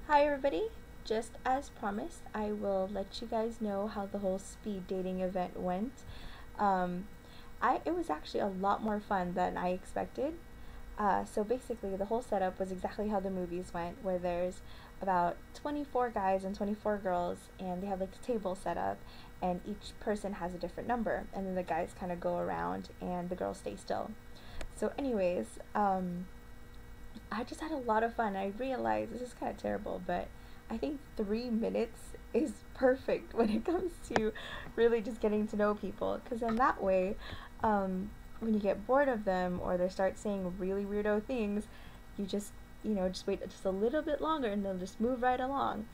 Hi everybody! Just as promised, I will let you guys know how the whole speed dating event went. Um, it was actually a lot more fun than I expected. So basically, the whole setup was exactly how the movies went, where there's about 24 guys and 24 girls, and they have like the table set up, and each person has a different number, and then the guys kind of go around, and the girls stay still. So, anyways, I just had a lot of fun. I realized this is kind of terrible, but I think 3 minutes is perfect when it comes to really just getting to know people. Because then that way, when you get bored of them or they start saying really weirdo things, you just wait just a little bit longer and they'll just move right along.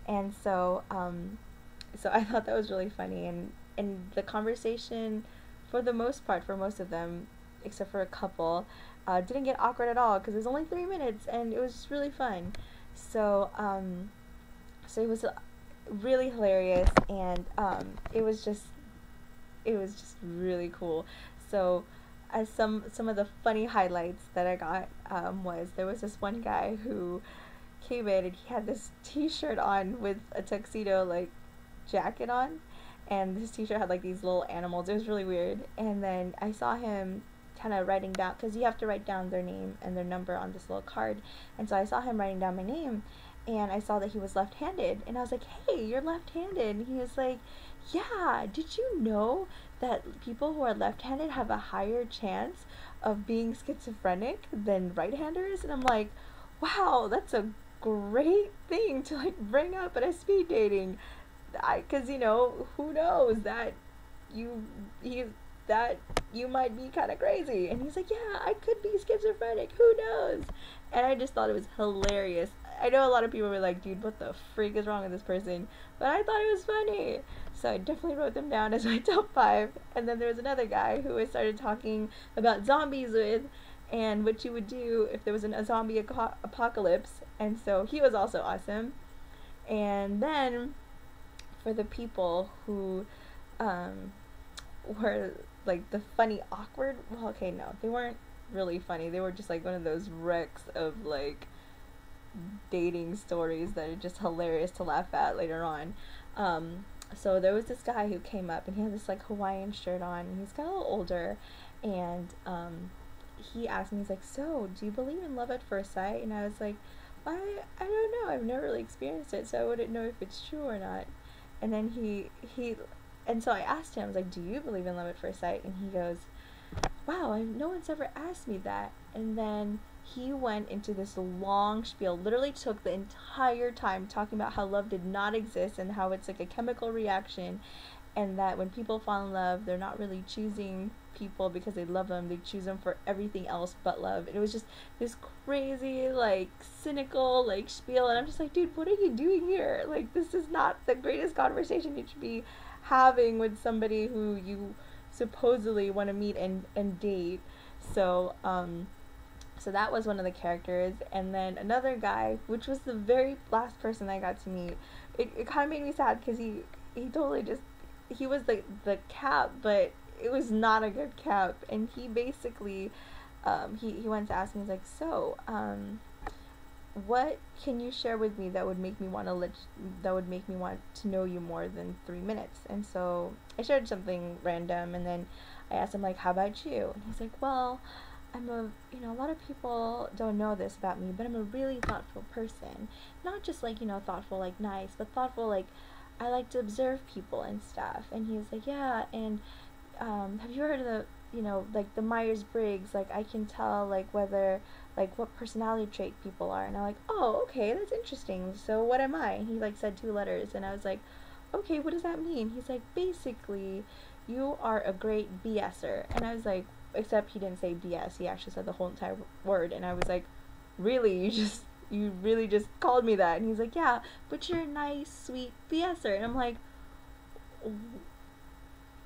And so I thought that was really funny. And the conversation, for the most part, for most of them, except for a couple, didn't get awkward at all because it was only 3 minutes and it was just really fun. So so it was really hilarious and it was just really cool. So as some of the funny highlights that I got was there was this one guy who came in and he had this T-shirt on with a tuxedo like jacket on, and this T-shirt had like these little animals. It was really weird. And then I saw him kind of writing down, because you have to write down their name and their number on this little card. And so I saw him writing down my name, and I saw that he was left-handed, and I was like, "Hey, you're left-handed." And he was like, "Yeah, did you know that people who are left-handed have a higher chance of being schizophrenic than right-handers?" And I'm like, "Wow, that's a great thing to like bring up at a speed dating." Because who knows that you he that you might be kind of crazy. And he's like, "Yeah, I could be schizophrenic, who knows?" And I just thought it was hilarious. I know a lot of people were like, "Dude, what the freak is wrong with this person?" But I thought it was funny, so I definitely wrote them down as my top five. And then there was another guy who I started talking about zombies with, and what you would do if there was a zombie apocalypse. And so he was also awesome. And then for the people who um, were like the funny awkward, well, okay, no, they weren't really funny. They were just like one of those wrecks of like dating stories that are just hilarious to laugh at later on. So there was this guy who came up and he had this like Hawaiian shirt on, and he's got a little older, and he asked me, he's like, "So, do you believe in love at first sight?" And I was like, I don't know. I've never really experienced it, so I wouldn't know if it's true or not. And then and so I asked him, I was like, "Do you believe in love at first sight?" And he goes, "Wow, no one's ever asked me that." And then he went into this long spiel, literally took the entire time talking about how love did not exist and how it's like a chemical reaction, and that when people fall in love, they're not really choosing people because they love them, they choose them for everything else but love. And it was just this crazy, like, cynical, like, spiel, and I'm just like, "Dude, what are you doing here? Like, this is not the greatest conversation you should be having with somebody who you supposedly want to meet and date." So so that was one of the characters. And then another guy, which was the very last person I got to meet, it kind of made me sad because he totally just, he was the cap, but it was not a good cap. And he basically he went to ask me, he's like, "So what can you share with me that would make me want to that would make me want to know you more than 3 minutes?" And so I shared something random, and then I asked him, like, "How about you?" And he's like, "Well, a lot of people don't know this about me, but I'm a really thoughtful person. Not just like, thoughtful like nice, but thoughtful like I like to observe people and stuff." And he was like, "Yeah, and have you heard of like the Myers-Briggs? Like, I can tell, like, whether, like, what personality trait people are." And I'm like, "Oh, okay, that's interesting. So what am I?" And he, like, said two letters, and I was like, "Okay, what does that mean?" He's like, "Basically, you are a great BSer." And I was like, except he didn't say BS, he actually said the whole entire word. And I was like, "Really? You really just called me that?" And he's like, "Yeah, but you're a nice, sweet BSer." And I'm like,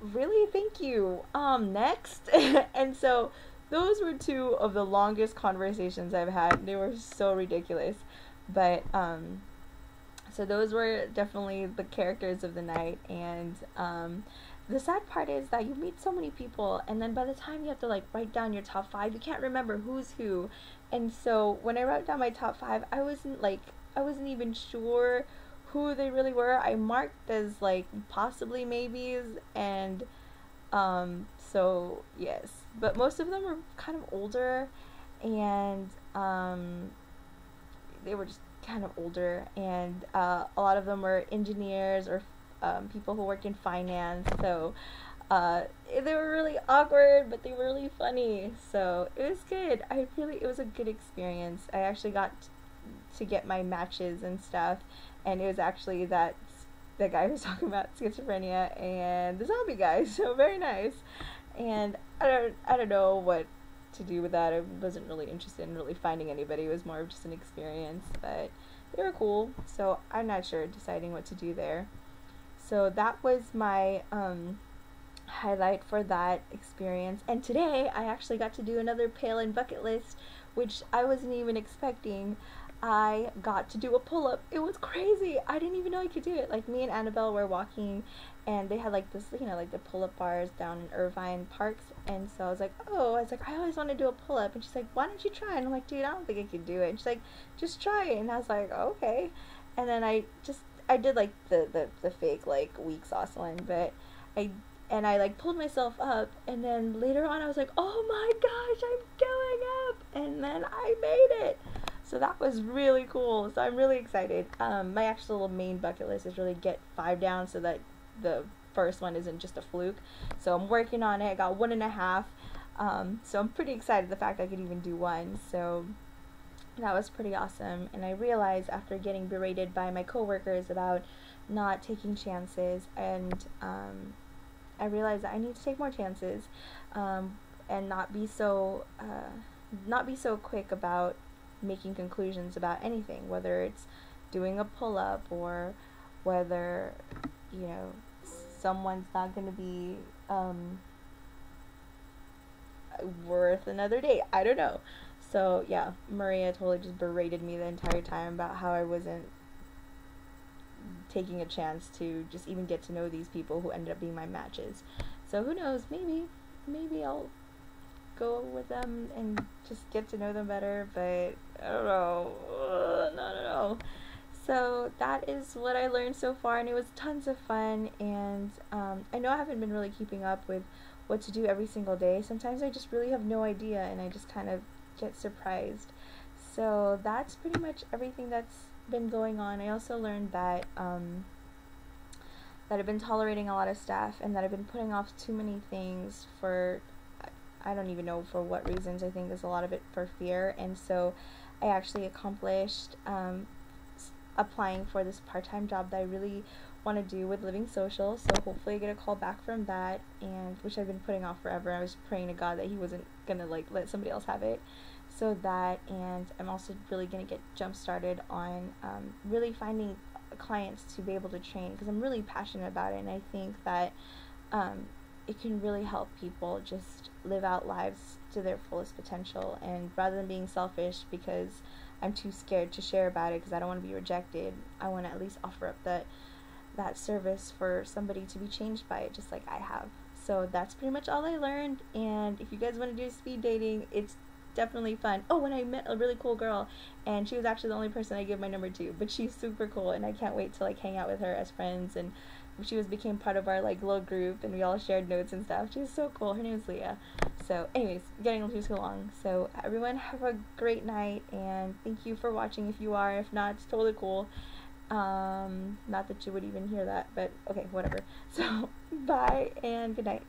"Really? Thank you. Next." And so those were two of the longest conversations I've had. They were so ridiculous. But so those were definitely the characters of the night. And the sad part is that you meet so many people, and then by the time you have to like write down your top five, you can't remember who's who. And so when I wrote down my top five, I wasn't even sure who they really were. I marked as like possibly maybes, and so yes, but most of them were kind of older, and they were just kind of older, and a lot of them were engineers or people who worked in finance. So they were really awkward, but they were really funny. So it was good. It was a good experience. I actually got to get my matches and stuff, and it was actually the guy who was talking about schizophrenia and the zombie guy. So very nice. And I don't know what to do with that. I wasn't really interested in really finding anybody. It was more of just an experience, but they were cool. So I'm not sure deciding what to do there. So that was my highlight for that experience. And today I actually got to do another Palin bucket list, which I wasn't even expecting. I got to do a pull-up. It was crazy. I didn't even know I could do it. Like, me and Annabelle were walking, and they had like this, like the pull-up bars down in Irvine Parks. And so I was like, I always want to do a pull-up. And she's like, why don't you try? And I'm like, dude, I don't think I could do it. And she's like, just try it. And I was like, okay. And then I did like the fake like weak sauce one, but I like pulled myself up, and then later on I was like, oh my gosh, I'm going up, and then I made it. So that was really cool. So I'm really excited. My actual main bucket list is really get 5 down so that the first one isn't just a fluke. So I'm working on it. I got 1.5. So I'm pretty excited the fact I could even do 1. So that was pretty awesome. And I realized after getting berated by my coworkers about not taking chances, and I realized that I need to take more chances, and not be so quick about making conclusions about anything, whether it's doing a pull-up or whether someone's not going to be worth another day. I don't know. So yeah, Maria totally just berated me the entire time about how I wasn't taking a chance to just even get to know these people who ended up being my matches. So who knows, maybe I'll go with them and just get to know them better, but I don't know. No. So that is what I learned so far, and it was tons of fun. And I know I haven't been really keeping up with what to do every single day. Sometimes I just really have no idea, and I just kind of get surprised. So that's pretty much everything that's been going on. I also learned that that I've been tolerating a lot of stuff, and that I've been putting off too many things for I don't even know for what reasons. I think there's a lot of it for fear. And so I actually accomplished applying for this part-time job that I really want to do with Living Social. So hopefully I get a call back from that, and which I've been putting off forever. I was praying to God that he wasn't gonna like let somebody else have it. So that, and I'm also really gonna get jump started on really finding clients to be able to train, because I'm really passionate about it, and I think that it can really help people just live out lives to their fullest potential. And rather than being selfish because I'm too scared to share about it because I don't want to be rejected, I want to at least offer up that service for somebody to be changed by it, just like I have. So that's pretty much all I learned. And if you guys want to do speed dating, it's definitely fun. Oh, and I met a really cool girl, and she was actually the only person I gave my number to, but she's super cool, and I can't wait to like hang out with her as friends. And she became part of our like little group, and we all shared notes and stuff. She's so cool. Her name is Leah. So anyways, getting too long. So everyone have a great night, and thank you for watching if you are. If not, it's totally cool. Not that you would even hear that, but okay, whatever. So bye and good night.